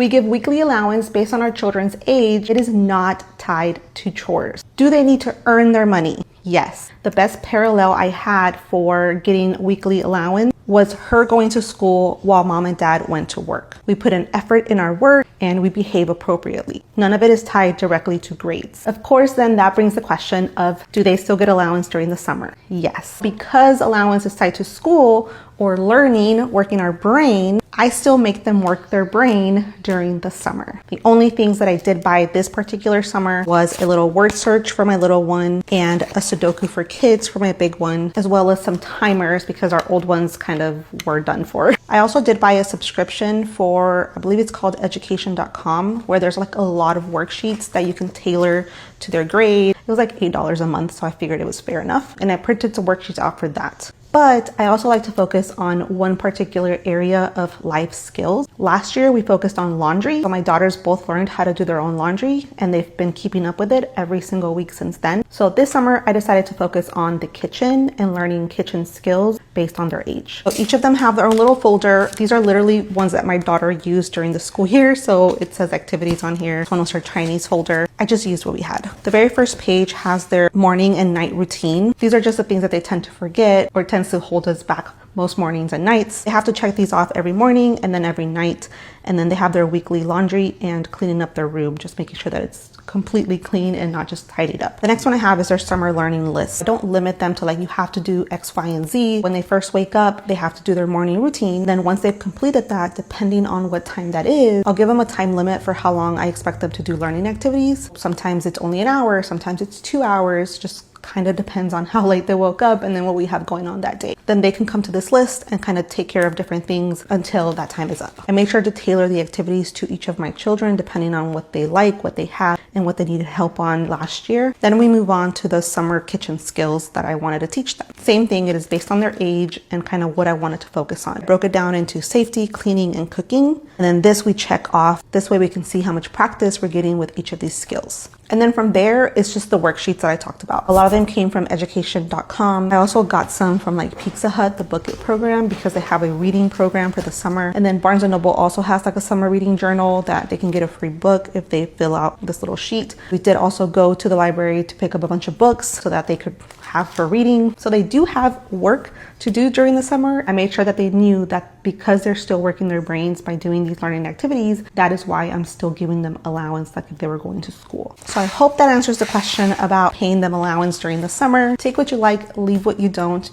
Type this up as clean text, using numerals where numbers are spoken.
We give weekly allowance based on our children's age. It is not tied to chores. Do they need to earn their money? Yes. The best parallel I had for getting weekly allowance was her going to school while mom and dad went to work. We put an effort in our work and we behave appropriately. None of it is tied directly to grades. Of course, then that brings the question of, do they still get allowance during the summer? Yes. Because allowance is tied to school or learning, working our brain, I still make them work their brain during the summer. The only things that I did buy this particular summer was a little word search for my little one and a Sudoku for kids for my big one, as well as some timers because our old ones kind of were done for. I also did buy a subscription for, I believe it's called education.com, where there's like a lot of worksheets that you can tailor to their grade. It was like $8 a month, so I figured it was fair enough. And I printed some worksheets out for that. But I also like to focus on one particular area of life skills. Last year, we focused on laundry. So my daughters both learned how to do their own laundry and they've been keeping up with it every single week since then. So this summer, I decided to focus on the kitchen and learning kitchen skills based on their age. So each of them have their own little folder. These are literally ones that my daughter used during the school year. So it says activities on here. This one was her Chinese folder. I just used what we had. The very first page has their morning and night routine. These are just the things that they tend to forget or tends to hold us back most mornings and nights. They have to check these off every morning and then every night. And then they have their weekly laundry and cleaning up their room, just making sure that it's completely clean and not just tidied up. The next one I have is their summer learning list. I don't limit them to like, you have to do X, Y, and Z. When they first wake up, they have to do their morning routine. Then once they've completed that, depending on what time that is, I'll give them a time limit for how long I expect them to do learning activities. Sometimes it's only an hour, sometimes it's 2 hours, just kind of depends on how late they woke up and then what we have going on that day. Then they can come to this list and kind of take care of different things until that time is up. I make sure to tailor the activities to each of my children depending on what they like, what they have, and what they needed help on last year. Then we move on to the summer kitchen skills that I wanted to teach them. Same thing, it is based on their age and kind of what I wanted to focus on. I broke it down into safety, cleaning, and cooking. And then this we check off. This way we can see how much practice we're getting with each of these skills. And then from there, it's just the worksheets that I talked about. A lot of them came from education.com. I also got some from like Pizza Hut, the Book It program, because they have a reading program for the summer. And then Barnes & Noble also has like a summer reading journal that they can get a free book if they fill out this little sheet. We did also go to the library to pick up a bunch of books so that they could have for reading. So they do have work to do during the summer. I made sure that they knew that because they're still working their brains by doing these learning activities, that is why I'm still giving them allowance like if they were going to school. So I hope that answers the question about paying them allowance during the summer. Take what you like, leave what you don't.